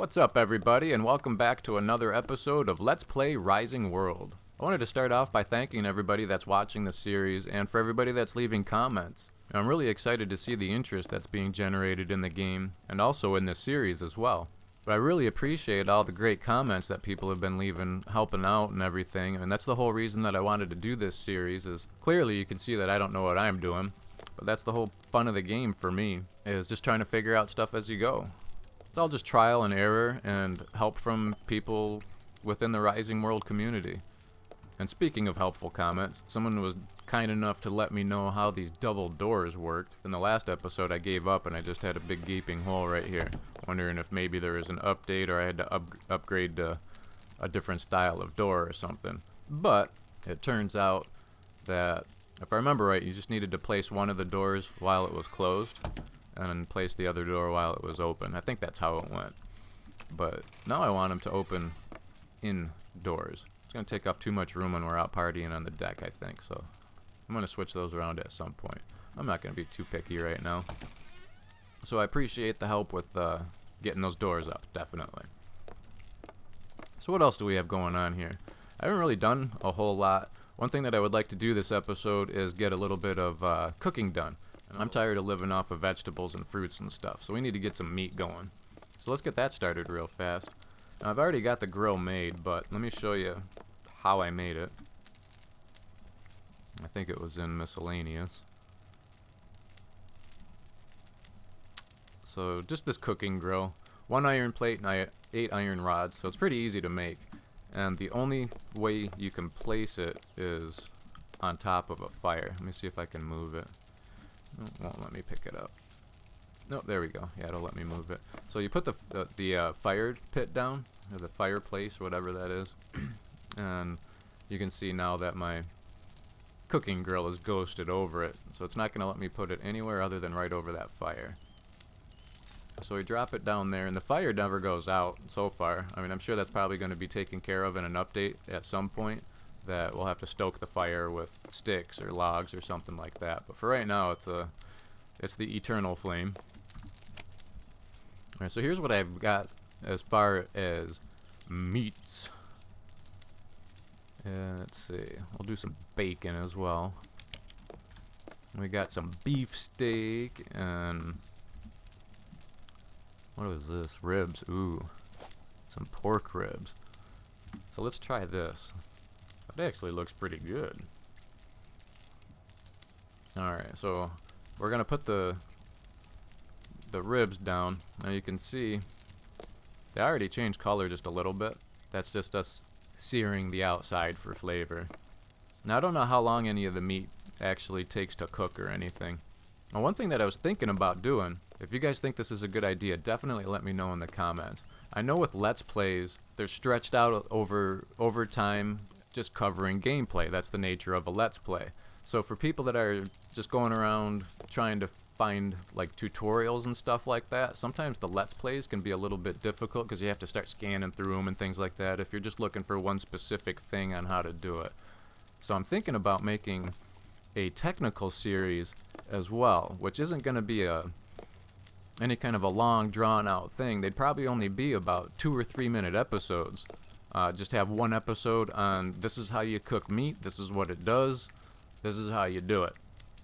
What's up, everybody, and welcome back to another episode of Let's Play Rising World. I wanted to start off by thanking everybody that's watching the series and for everybody that's leaving comments. I'm really excited to see the interest that's being generated in the game and also in this series as well. But I really appreciate all the great comments that people have been leaving, helping out and everything, and that's the whole reason that I wanted to do this series. Is clearly you can see that I don't know what I'm doing, but that's the whole fun of the game for me, is just trying to figure out stuff as you go. It's all just trial and error and help from people within the Rising World community. And speaking of helpful comments, someone was kind enough to let me know how these double doors worked. In the last episode I gave up and I just had a big gaping hole right here, wondering if maybe there was an update or I had to upgrade to a different style of door or something. But it turns out that, if I remember right, you just needed to place one of the doors while it was closed and place the other door while it was open. I think that's how it went. But now I want them to open indoors. It's going to take up too much room when we're out partying on the deck, I think. So I'm going to switch those around at some point. I'm not going to be too picky right now. So I appreciate the help with getting those doors up, definitely. So what else do we have going on here? I haven't really done a whole lot. One thing that I would like to do this episode is get a little bit of cooking done. I'm tired of living off of vegetables and fruits and stuff, so we need to get some meat going. So let's get that started real fast. Now, I've already got the grill made, but let me show you how I made it. I think it was in miscellaneous. So just this cooking grill, 1 iron plate and 8 iron rods, so it's pretty easy to make. And the only way you can place it is on top of a fire. Let me see if I can move it. It won't let me pick it up. Nope, there we go. Yeah, it'll let me move it. So you put the fire pit down, or the fireplace, or whatever that is, and you can see now that my cooking grill is ghosted over it, so it's not going to let me put it anywhere other than right over that fire. So we drop it down there, and the fire never goes out so far. I mean, I'm sure that's probably going to be taken care of in an update at some point, that we'll have to stoke the fire with sticks or logs or something like that. But for right now, it's the eternal flame. Alright, so here's what I've got as far as meats. Let's see, we'll do some bacon as well. We got some beef steak and what is this? Ribs. Ooh, some pork ribs. So let's try this. That actually looks pretty good. Alright, so we're gonna put the ribs down. Now you can see they already changed color just a little bit. That's just us searing the outside for flavor. Now I don't know how long any of the meat actually takes to cook or anything. Now one thing that I was thinking about doing, if you guys think this is a good idea, definitely let me know in the comments. I know with Let's Plays, they're stretched out over time, just covering gameplay. That's the nature of a Let's Play. So for people that are just going around trying to find like tutorials and stuff like that, sometimes the Let's Plays can be a little bit difficult because you have to start scanning through them and things like that if you're just looking for one specific thing on how to do it. So I'm thinking about making a technical series as well, which isn't going to be any kind of a long drawn out thing. They'd probably only be about 2 or 3 minute episodes. Just have one episode on this is how you cook meat, this is what it does, this is how you do it.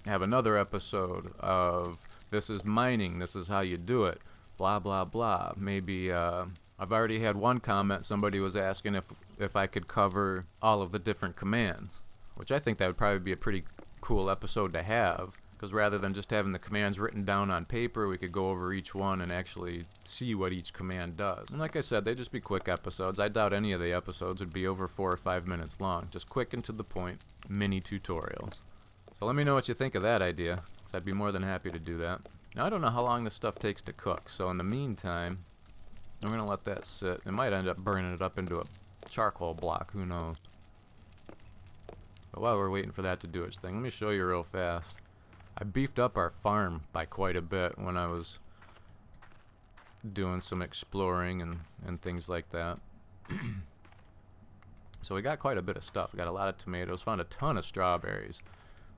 Have another episode of this is mining, this is how you do it, blah blah blah. Maybe I've already had one comment, somebody was asking if I could cover all of the different commands, which I think that would probably be a pretty cool episode to have. Because rather than just having the commands written down on paper, we could go over each one and actually see what each command does. And like I said, they'd just be quick episodes. I doubt any of the episodes would be over 4 or 5 minutes long. Just quick and to the point, mini tutorials. So let me know what you think of that idea, 'cause I'd be more than happy to do that. Now I don't know how long this stuff takes to cook, so in the meantime, I'm going to let that sit. It might end up burning it up into a charcoal block, who knows. But while we're waiting for that to do its thing, let me show you real fast. I beefed up our farm by quite a bit when I was doing some exploring and things like that. So we got quite a bit of stuff. We got a lot of tomatoes, found a ton of strawberries,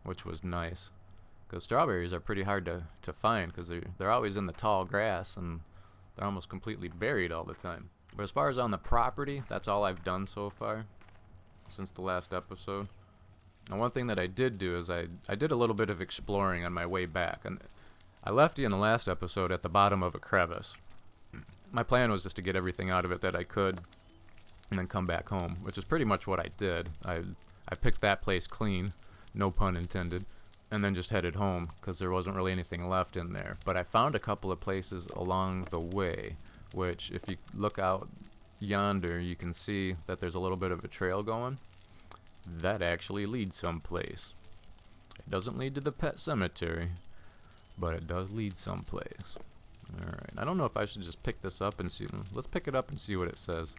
which was nice. Because strawberries are pretty hard to find because they're always in the tall grass and They're almost completely buried all the time. But as far as on the property, that's all I've done so far since the last episode. And one thing that I did do is I did a little bit of exploring on my way back. And I left you in the last episode at the bottom of a crevice. My plan was just to get everything out of it that I could and then come back home, which is pretty much what I did. I picked that place clean, no pun intended, and then just headed home because there wasn't really anything left in there. But I found a couple of places along the way, which if you look out yonder, you can see that there's a little bit of a trail going. That actually leads someplace. It doesn't lead to the pet cemetery, but it does lead someplace. Alright, I don't know if I should just pick this up and see. Let's pick it up and see what it says.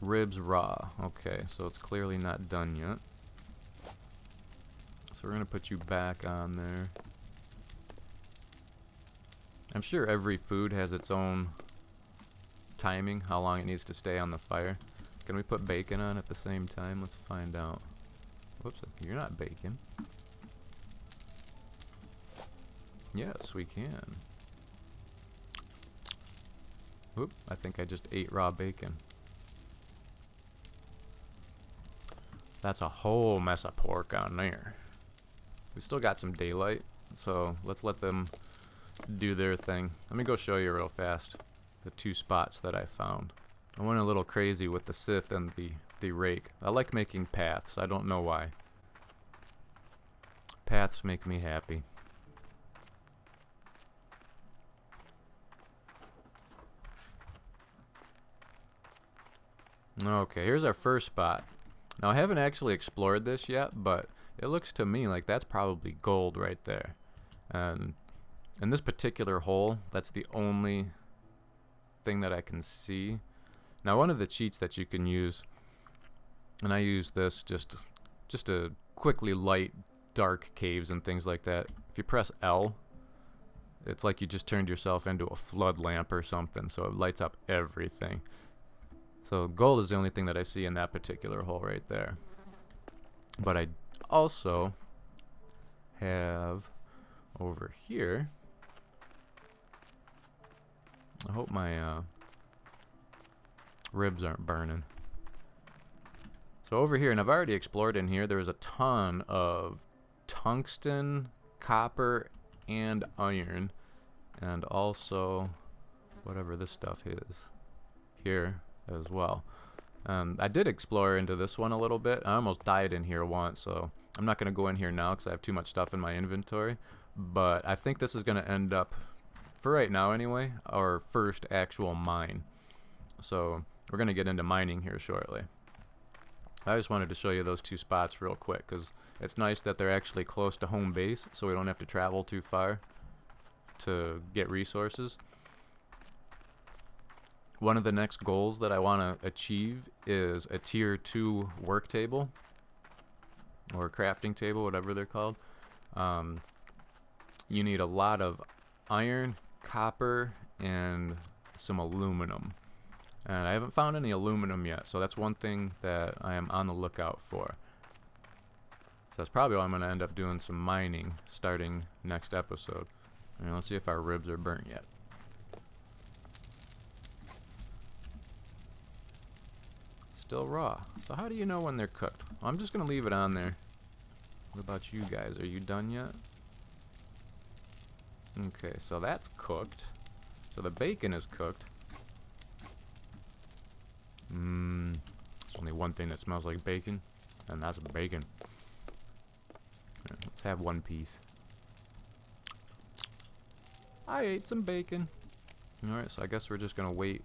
Ribs raw. Okay, so it's clearly not done yet. So we're going to put you back on there. I'm sure every food has its own timing, how long it needs to stay on the fire. Can we put bacon on at the same time? Let's find out. Whoops, you're not bacon. Yes, we can. Oop, I think I just ate raw bacon. That's a whole mess of pork on there. We still got some daylight, so let's let them do their thing. Let me go show you real fast the two spots that I found. I went a little crazy with the scythe and the rake. I like making paths. I don't know why. Paths make me happy. Okay, here's our first spot. Now I haven't actually explored this yet, but it looks to me like that's probably gold right there. And in this particular hole, that's the only thing that I can see. Now one of the cheats that you can use, and I use this just to quickly light dark caves and things like that. If you press L, it's like you just turned yourself into a flood lamp or something, so it lights up everything. So gold is the only thing that I see in that particular hole right there. But I also have over here, I hope my ribs aren't burning. So over here, and I've already explored in here, there's a ton of tungsten, copper, and iron, and also whatever this stuff is here as well. I did explore into this one a little bit. I almost died in here once, so I'm not going to go in here now because I have too much stuff in my inventory. But I think this is going to end up, for right now anyway, our first actual mine. So we're going to get into mining here shortly. I just wanted to show you those two spots real quick because it's nice that they're actually close to home base, so we don't have to travel too far to get resources. One of the next goals that I want to achieve is a tier 2 work table or crafting table, whatever they're called. You need a lot of iron, copper, and some aluminum. And I haven't found any aluminum yet, so that's one thing that I am on the lookout for. So that's probably why I'm going to end up doing some mining starting next episode. And let's see if our ribs are burnt yet. Still raw. So how do you know when they're cooked? Well, I'm just going to leave it on there. What about you guys? Are you done yet? Okay, so that's cooked. So the bacon is cooked. There's only one thing that smells like bacon, and that's bacon. Right, let's have one piece. I ate some bacon. Alright, so I guess we're just going to wait.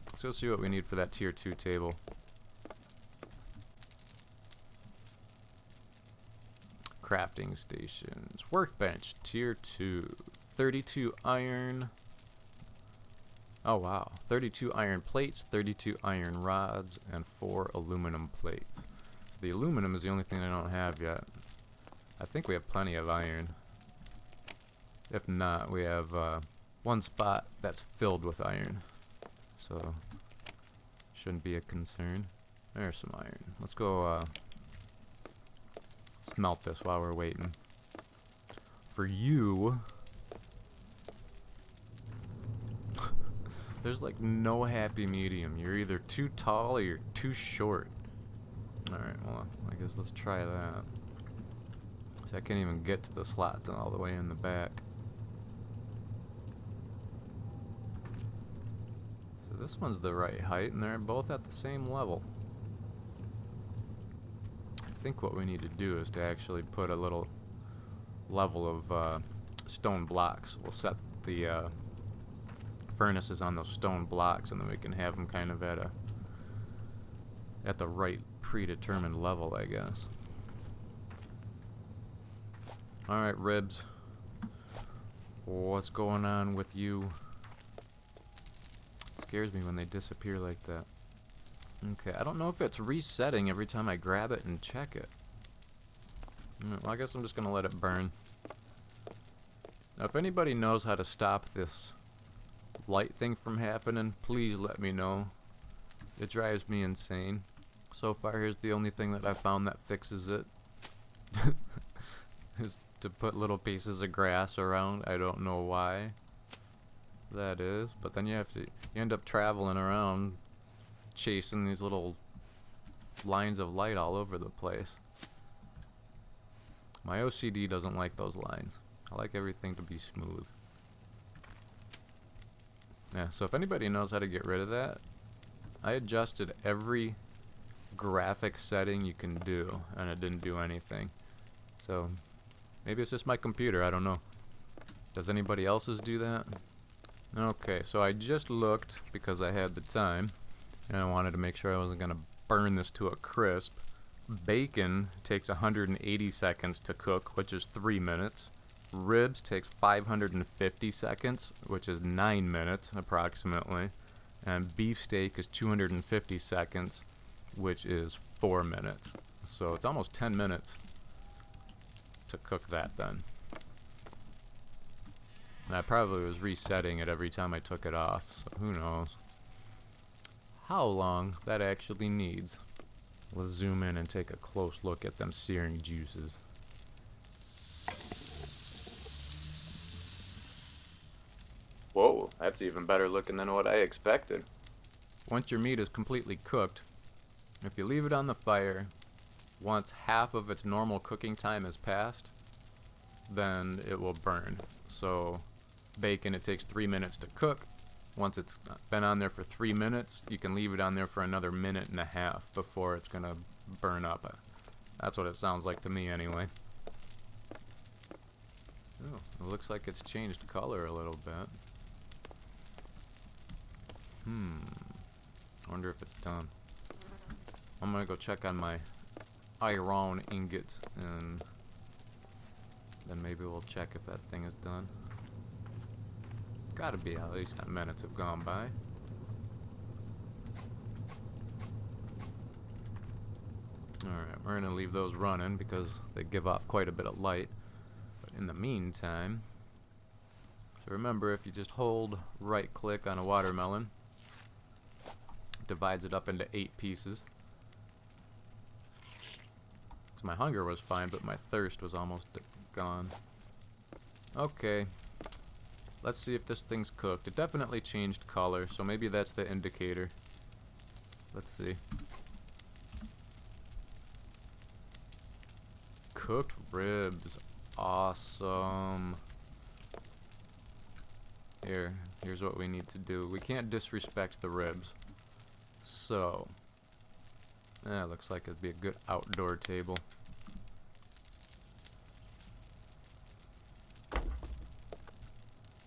Let's go see what we need for that tier 2 table. Crafting stations. Workbench, tier 2. 32 iron. Oh wow. 32 iron plates, 32 iron rods, and 4 aluminum plates. So the aluminum is the only thing I don't have yet. I think we have plenty of iron. If not, we have one spot that's filled with iron. So, shouldn't be a concern. There's some iron. Let's go smelt this while we're waiting. for you. There's like no happy medium. You're either too tall or you're too short. Alright, well, I guess let's try that. See, I can't even get to the slots all the way in the back. So this one's the right height, and they're both at the same level. I think what we need to do is to actually put a little level of stone blocks. We'll set the furnaces on those stone blocks, and then we can have them kind of at the right predetermined level, I guess. Alright, Ribs. What's going on with you? It scares me when they disappear like that. Okay, I don't know if it's resetting every time I grab it and check it. Well, I guess I'm just gonna let it burn. Now, if anybody knows how to stop this light thing from happening, please let me know. It drives me insane. So far, here's the only thing that I found that fixes it. Is to put little pieces of grass around. I don't know why that is, but then you end up traveling around chasing these little lines of light all over the place. My OCD doesn't like those lines. I like everything to be smooth. Yeah, so if anybody knows how to get rid of that, I adjusted every graphic setting you can do, and it didn't do anything. So maybe it's just my computer, I don't know. Does anybody else's do that? Okay, so I just looked because I had the time, and I wanted to make sure I wasn't going to burn this to a crisp. Bacon takes 180 seconds to cook, which is 3 minutes. Ribs takes 550 seconds, which is 9 minutes approximately. And beefsteak is 250 seconds, which is 4 minutes. So it's almost 10 minutes to cook that then. And I probably was resetting it every time I took it off, so who knows how long that actually needs. Let's zoom in and take a close look at them searing juices. Whoa, that's even better looking than what I expected. Once your meat is completely cooked, if you leave it on the fire, once half of its normal cooking time has passed, then it will burn. So bacon, it takes 3 minutes to cook. Once it's been on there for 3 minutes, you can leave it on there for another minute and a half before it's gonna burn up. That's what it sounds like to me anyway. Oh, it looks like it's changed color a little bit. Wonder if it's done. I'm gonna go check on my iron ingots, and then maybe we'll check if that thing is done. Gotta be, at least 10 minutes have gone by. Alright, we're gonna leave those running because they give off quite a bit of light. But in the meantime, so remember, if you just hold right click on a watermelon, it divides it up into 8 pieces. So my hunger was fine, but my thirst was almost gone. Okay. Let's see if this thing's cooked. It definitely changed color, so maybe that's the indicator. Let's see. Cooked ribs. Awesome. Here's what we need to do. We can't disrespect the ribs. So, looks like it'd be a good outdoor table.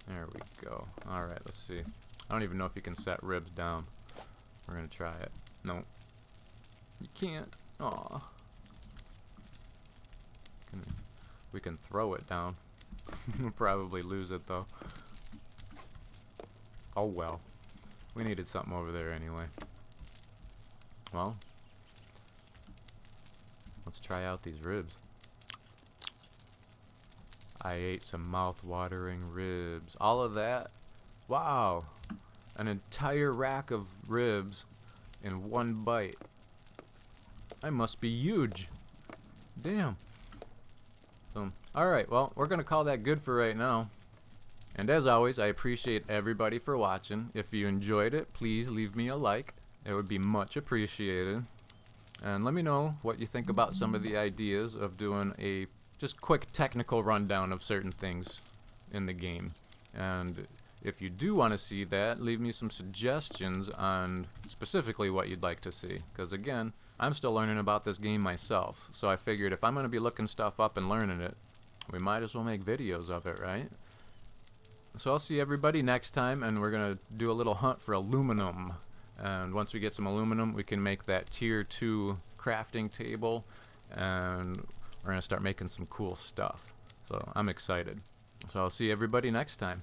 There we go. Alright, let's see. I don't even know if you can set ribs down. We're gonna try it. No. You can't. Aw. We can throw it down. We'll probably lose it though. Oh well. We needed something over there anyway. Well, let's try out these ribs. I ate some mouth-watering ribs. All of that? Wow. An entire rack of ribs in one bite. I must be huge. Damn. So, alright, well, we're going to call that good for right now. And as always, I appreciate everybody for watching. If you enjoyed it, please leave me a like. It would be much appreciated. And let me know what you think about some of the ideas of doing a just quick technical rundown of certain things in the game. And if you do want to see that, leave me some suggestions on specifically what you'd like to see. Because again, I'm still learning about this game myself. So I figured if I'm going to be looking stuff up and learning it, we might as well make videos of it, right? So I'll see everybody next time, and we're going to do a little hunt for aluminum. And once we get some aluminum, we can make that tier 2 crafting table, and we're going to start making some cool stuff. So I'm excited. So I'll see everybody next time.